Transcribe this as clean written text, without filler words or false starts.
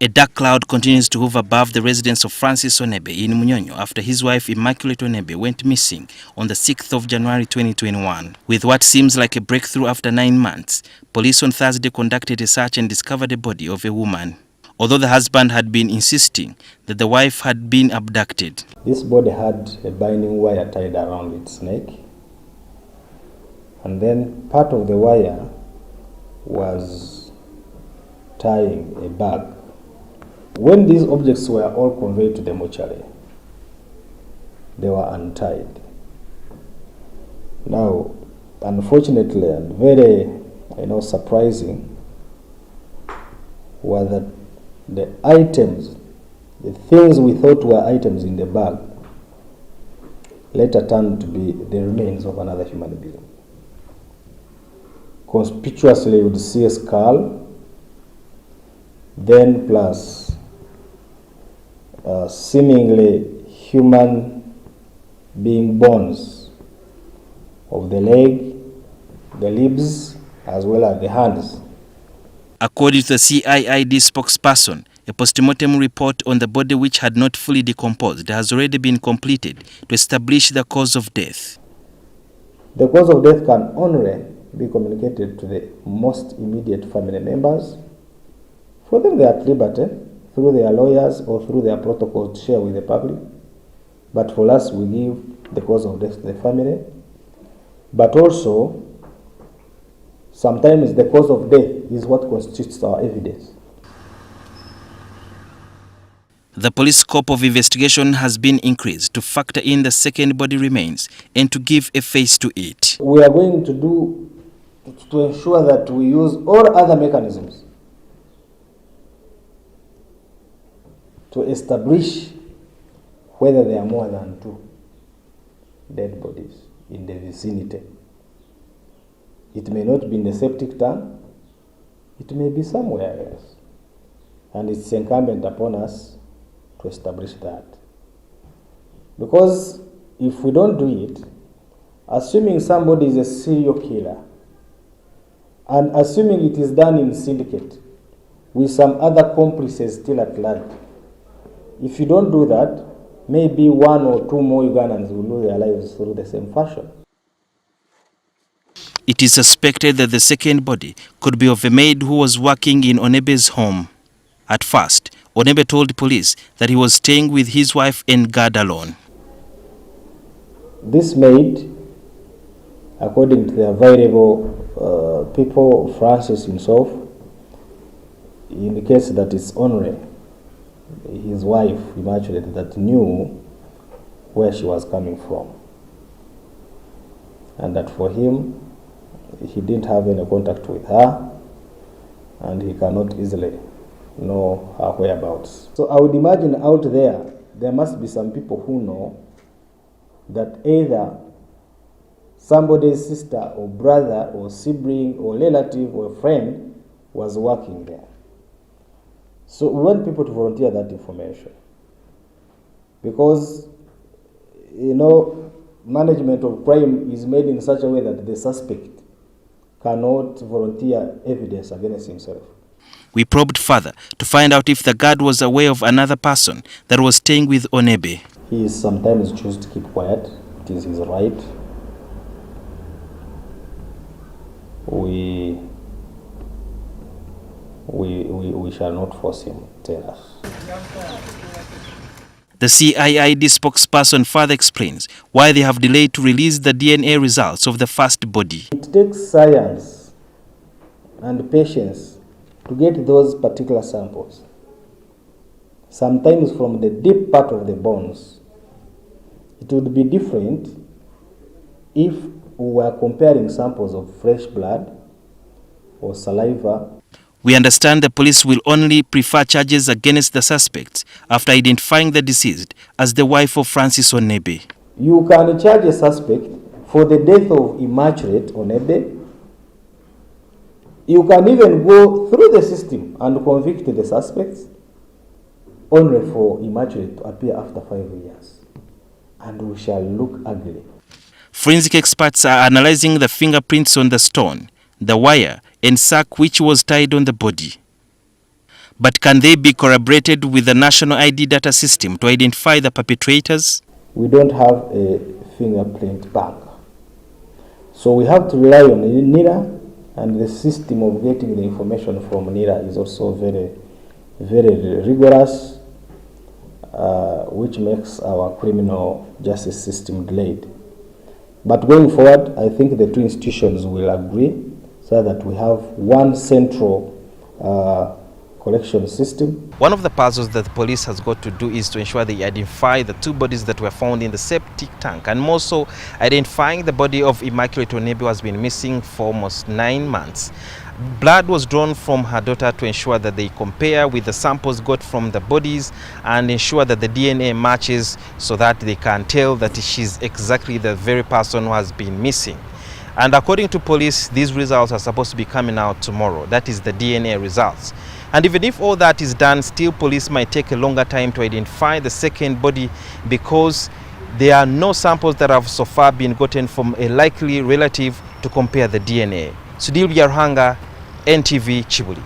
A dark cloud continues to hover above the residence of Francis Onebe in Munyonyo after his wife Immaculate Onebe went missing on the 6th of January 2021. With what seems like a breakthrough after 9 months, police on Thursday conducted a search and discovered the body of a woman. Although the husband had been insisting that the wife had been abducted. This body had a binding wire tied around its neck, and then part of the wire was tying a bag. When these objects were all conveyed to the mortuary, they were untied. Now, unfortunately and very surprising was that the items, the things we thought were items in the bag, later turned to be the remains of another human being. Conspicuously, you would see a skull, then plus seemingly human being bones of the leg, the limbs, as well as the hands. According to the CIID spokesperson, a postmortem report on the body, which had not fully decomposed, has already been completed to establish the cause of death. The cause of death can only be communicated to the most immediate family members. For them, they are at liberty through their lawyers or through their protocols to share with the public. But for us, we give the cause of death to the family. But also, sometimes the cause of death is what constitutes our evidence. The police scope of investigation has been increased to factor in the second body remains and to give a face to it. We are going to ensure that we use all other mechanisms to establish whether there are more than 2 dead bodies in the vicinity. It may not be in the septic tank, it may be somewhere else. And it's incumbent upon us to establish that. Because if we don't do it, assuming somebody is a serial killer, and assuming it is done in syndicate, with some other accomplices still at large, if you don't do that, maybe 1 or 2 more Ugandans will lose their lives through the same fashion. It is suspected that the second body could be of a maid who was working in Onebe's home. At first, Onebe told police that he was staying with his wife and God alone. This maid, according to the available people, Francis himself, indicates that it's only his wife, Immaculate, that knew where she was coming from. And that for him, he didn't have any contact with her, and he cannot easily know her whereabouts. So I would imagine out there must be some people who know that either somebody's sister or brother or sibling or relative or friend was working there. So we want people to volunteer that information, because management of crime is made in such a way that the suspect cannot volunteer evidence against himself. We probed further to find out if the guard was aware of another person that was staying with Onebe. He sometimes chooses to keep quiet. It is his right. We shall not force him to tell us. The CIID spokesperson further explains why they have delayed to release the DNA results of the first body. It takes science and patience to get those particular samples. Sometimes from the deep part of the bones. It would be different if we were comparing samples of fresh blood or saliva. We understand the police will only prefer charges against the suspects after identifying the deceased as the wife of Francis Onebe. You can charge a suspect for the death of Immaculate Onebe. You can even go through the system and convict the suspects, only for Immaculate to appear after 5 years. And we shall look ugly. Forensic experts are analyzing the fingerprints on the stone, the wire, and sack which was tied on the body. But can they be corroborated with the national ID data system to identify the perpetrators? We don't have a fingerprint bank. So we have to rely on NIRA, and the system of getting the information from NIRA is also very, very rigorous, which makes our criminal justice system delayed. But going forward, I think the two institutions will agree so that we have one central collection system. One of the puzzles that the police has got to do is to ensure they identify the two bodies that were found in the septic tank, and more so identifying the body of Immaculate Onebe, who has been missing for almost 9 months. Blood was drawn from her daughter to ensure that they compare with the samples got from the bodies and ensure that the DNA matches so that they can tell that she's exactly the very person who has been missing. And according to police, these results are supposed to be coming out tomorrow. That is the DNA results. And even if all that is done, still police might take a longer time to identify the second body because there are no samples that have so far been gotten from a likely relative to compare the DNA. Sudil Yarhanga, NTV, Chibuli.